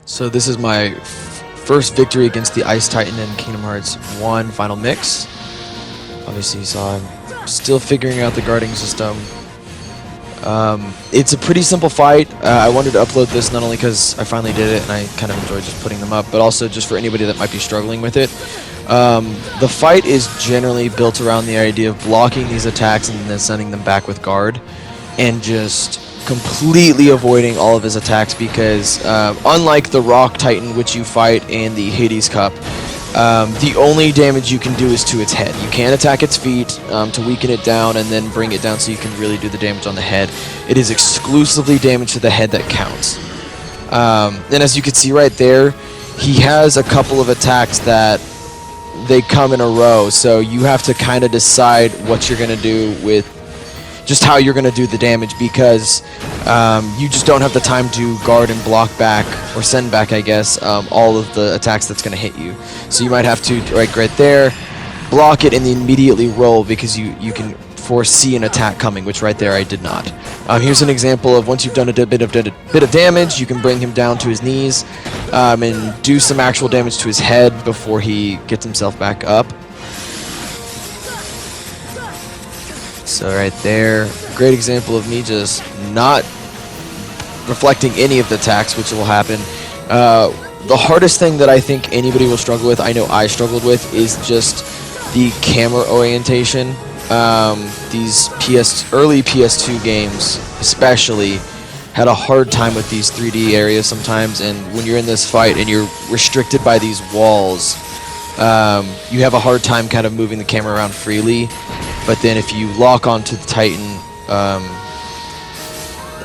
So this is my first victory against the Ice Titan in Kingdom Hearts 1 Final Mix. Obviously you saw I'm still figuring out the guarding system. It's a pretty simple fight. I wanted to upload this not only because I finally did it and I kind of enjoyed just putting them up, but also just for anybody that might be struggling with it. The fight is generally built around the idea of blocking these attacks and then sending them back with guard, and just completely avoiding all of his attacks because unlike the Rock Titan, which you fight in the Hades Cup, the only damage you can do is to its head. You can attack its feet to weaken it down and then bring it down so you can really do the damage on the head. It is exclusively damage to the head that counts. And as you can see right there, he has a couple of attacks that they come in a row, so you have to kind of decide what you're going to do with just how you're going to do the damage, because you just don't have the time to guard and block back, or send back, I guess, all of the attacks that's going to hit you. So you might have to, right there, block it and then immediately roll, because you can foresee an attack coming, which right there I did not. Here's an example of once you've done a bit of damage, you can bring him down to his knees and do some actual damage to his head before he gets himself back up. So right there, great example of me just not reflecting any of the attacks, which will happen. The hardest thing that I think anybody will struggle with, I know I struggled with, is just the camera orientation. These early PS2 games especially had a hard time with these 3D areas sometimes, and when you're in this fight and you're restricted by these walls, you have a hard time kind of moving the camera around freely. But then if you lock onto the Titan,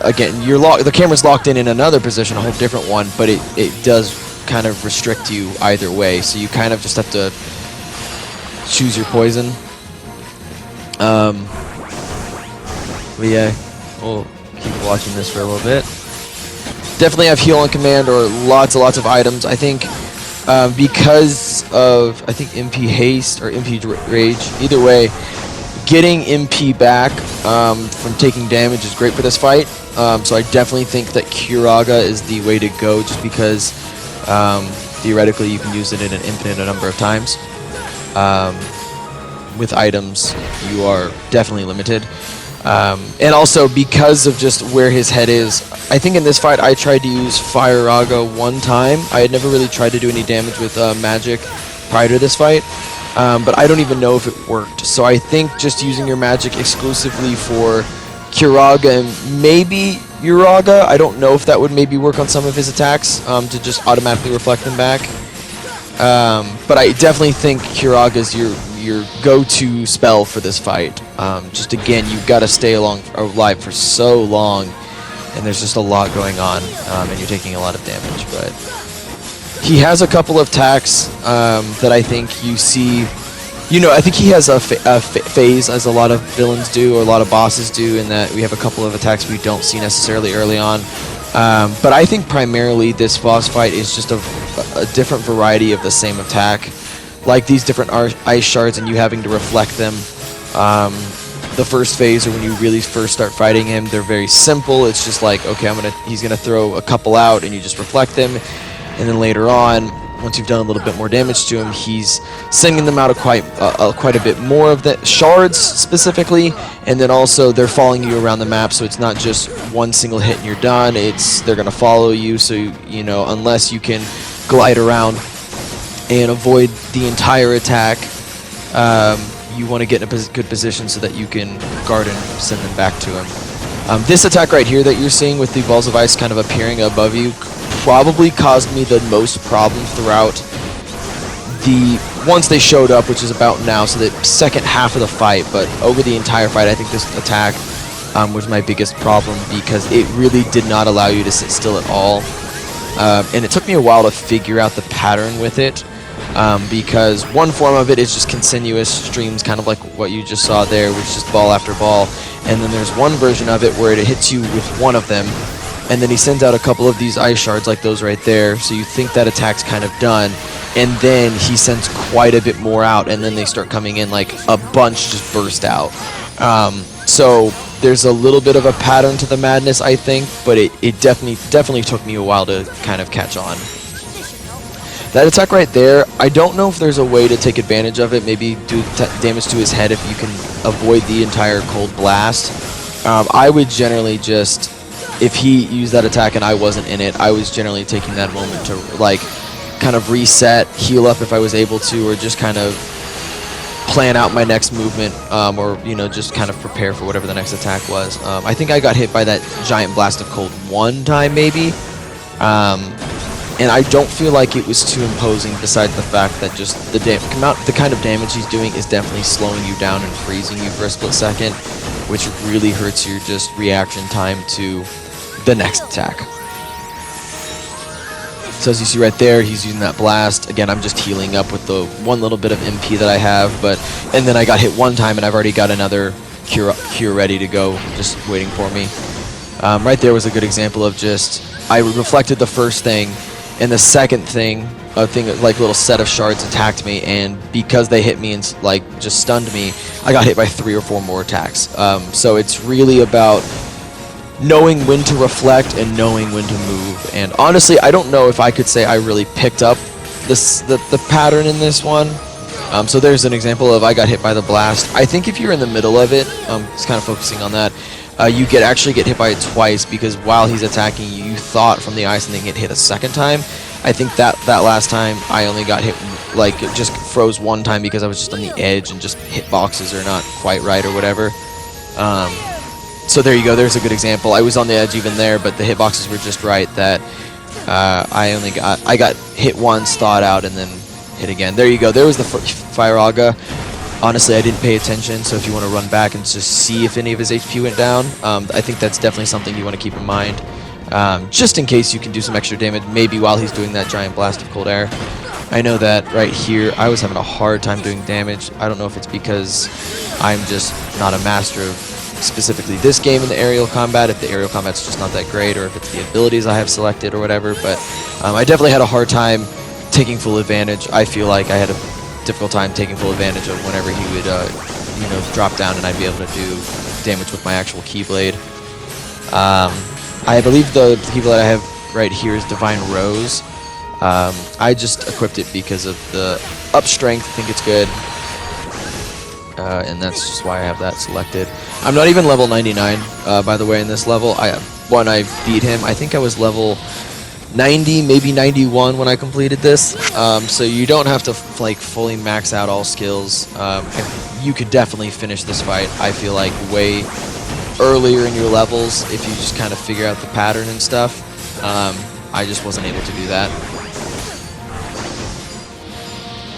again, the camera's locked in another position, a whole different one, but it does kind of restrict you either way, so you kind of just have to choose your poison. But yeah, we'll keep watching this for a little bit. Definitely have heal on command or lots of items. I think because of, I think, MP Haste or MP Rage, either way, getting MP back from taking damage is great for this fight. So I definitely think that Curaga is the way to go, just because theoretically you can use it in an infinite number of times. With items, you are definitely limited. And also because of just where his head is, I think in this fight I tried to use Fire-Raga one time. I had never really tried to do any damage with magic prior to this fight. But I don't even know if it worked. So I think just using your magic exclusively for Curaga and maybe Uraga, I don't know if that would maybe work on some of his attacks, to just automatically reflect them back. But I definitely think Curaga is your go-to spell for this fight. Just again, you've got to stay alive for so long, and there's just a lot going on, and you're taking a lot of damage. But he has a couple of attacks that I think you see. I think he has a phase, as a lot of villains do, or a lot of bosses do, in that we have a couple of attacks we don't see necessarily early on. But I think primarily this boss fight is just a different variety of the same attack. Like these different ice shards and you having to reflect them. The first phase, or when you really first start fighting him, they're very simple. It's just like, okay, he's gonna throw a couple out and you just reflect them. And then later on, once you've done a little bit more damage to him, he's sending them out quite a bit more of the shards specifically, and then also they're following you around the map, so it's not just one single hit and you're done. They're gonna follow you, so unless you can glide around and avoid the entire attack, you want to get in a good position so that you can guard and send them back to him. This attack right here that you're seeing with the balls of ice kind of appearing above you probably caused me the most problem throughout once they showed up, which is about now, so the second half of the fight. But over the entire fight, I think this attack was my biggest problem, because it really did not allow you to sit still at all. And it took me a while to figure out the pattern with it, because one form of it is just continuous streams, kind of like what you just saw there, which is just ball after ball. And then there's one version of it where it hits you with one of them, and then he sends out a couple of these ice shards like those right there, so you think that attack's kind of done, and then he sends quite a bit more out, and then they start coming in like a bunch just burst out. So there's a little bit of a pattern to the madness, I think, but it definitely took me a while to kind of catch on. That attack right there, I don't know if there's a way to take advantage of it, maybe do damage to his head if you can avoid the entire cold blast. I would generally just, if he used that attack and I wasn't in it, I was generally taking that moment to like kind of reset, heal up if I was able to, or just kind of plan out my next movement, or just kind of prepare for whatever the next attack was. I think I got hit by that giant blast of cold one time maybe. And I don't feel like it was too imposing, besides the fact that just the kind of damage he's doing is definitely slowing you down and freezing you for a split second, which really hurts your just reaction time to the next attack. So as you see right there, he's using that blast. Again, I'm just healing up with the one little bit of MP that I have, and then I got hit one time and I've already got another cure ready to go, just waiting for me. Right there was a good example of just, I reflected the first thing, and the second thing, like a little set of shards attacked me, and because they hit me and like just stunned me, I got hit by 3 or 4 more attacks. So it's really about knowing when to reflect and knowing when to move. And honestly, I don't know if I could say I really picked up the pattern in this one. So there's an example of I got hit by the blast. I think if you're in the middle of it, just kind of focusing on that, you actually get hit by it twice, because while he's attacking you, you thought from the ice and then get hit a second time. I think that last time I only got hit, like, just froze one time because I was just on the edge and just hitboxes are not quite right or whatever. So there you go, there's a good example. I was on the edge even there, but the hitboxes were just right that I got hit once, thawed out, and then hit again. There you go, there was the Firaga. Honestly, I didn't pay attention, so if you want to run back and just see if any of his HP went down, I think that's definitely something you want to keep in mind. Just in case you can do some extra damage, maybe while he's doing that giant blast of cold air. I know that right here, I was having a hard time doing damage. I don't know if it's because I'm just not a master of specifically this game in the aerial combat, if the aerial combat's just not that great, or if it's the abilities I have selected or whatever, but I definitely had a hard time taking full advantage. I feel like I had a difficult time taking full advantage of whenever he would, drop down and I'd be able to do damage with my actual Keyblade. I believe the Keyblade I have right here is Divine Rose. I just equipped it because of the up strength. I think it's good, and that's just why I have that selected. I'm not even level 99, by the way, in this level. When I beat him, I think I was level 90, maybe 91 when I completed this. So you don't have to fully max out all skills. You could definitely finish this fight, I feel like, way earlier in your levels if you just kind of figure out the pattern and stuff. I just wasn't able to do that.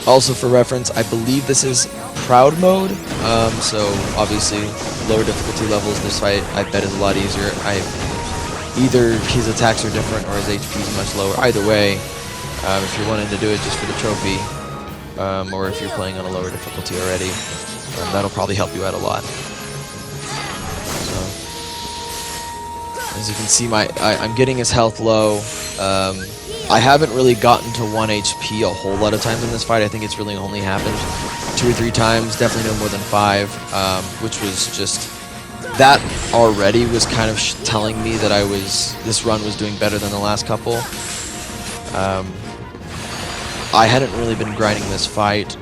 Also, for reference, I believe this is Proud mode, so obviously lower difficulty levels, this fight I bet is a lot easier. Either his attacks are different or his HP is much lower. Either way, if you're wanting to do it just for the trophy, or if you're playing on a lower difficulty already, that'll probably help you out a lot. So, as you can see, I'm getting his health low. I haven't really gotten to 1 HP a whole lot of times in this fight. I think it's really only happened 2 or 3 times, definitely no more than 5, which was just... That already was kind of telling me that this run was doing better than the last couple. I hadn't really been grinding this fight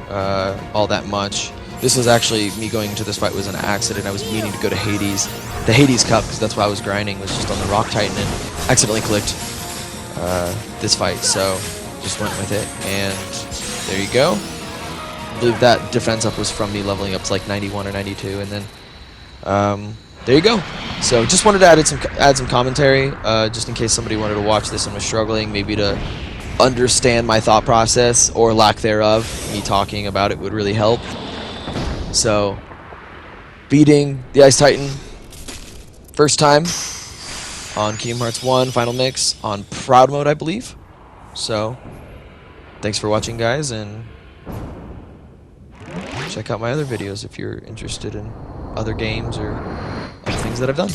all that much. This was actually, me going into this fight was an accident. I was meaning to go to Hades, the Hades Cup, because that's why I was grinding, was just on the Rock Titan, and accidentally clicked this fight, so just went with it, and there you go. I believe that defense up was from me leveling up to like 91 or 92, and then there you go. So just wanted to add some commentary, just in case somebody wanted to watch this and was struggling, maybe to understand my thought process or lack thereof. Me talking about it would really help. So, beating the Ice Titan first time on Kingdom Hearts 1 Final Mix on Proud mode, I believe. So, thanks for watching, guys, and check out my other videos if you're interested in other games or other things that I've done.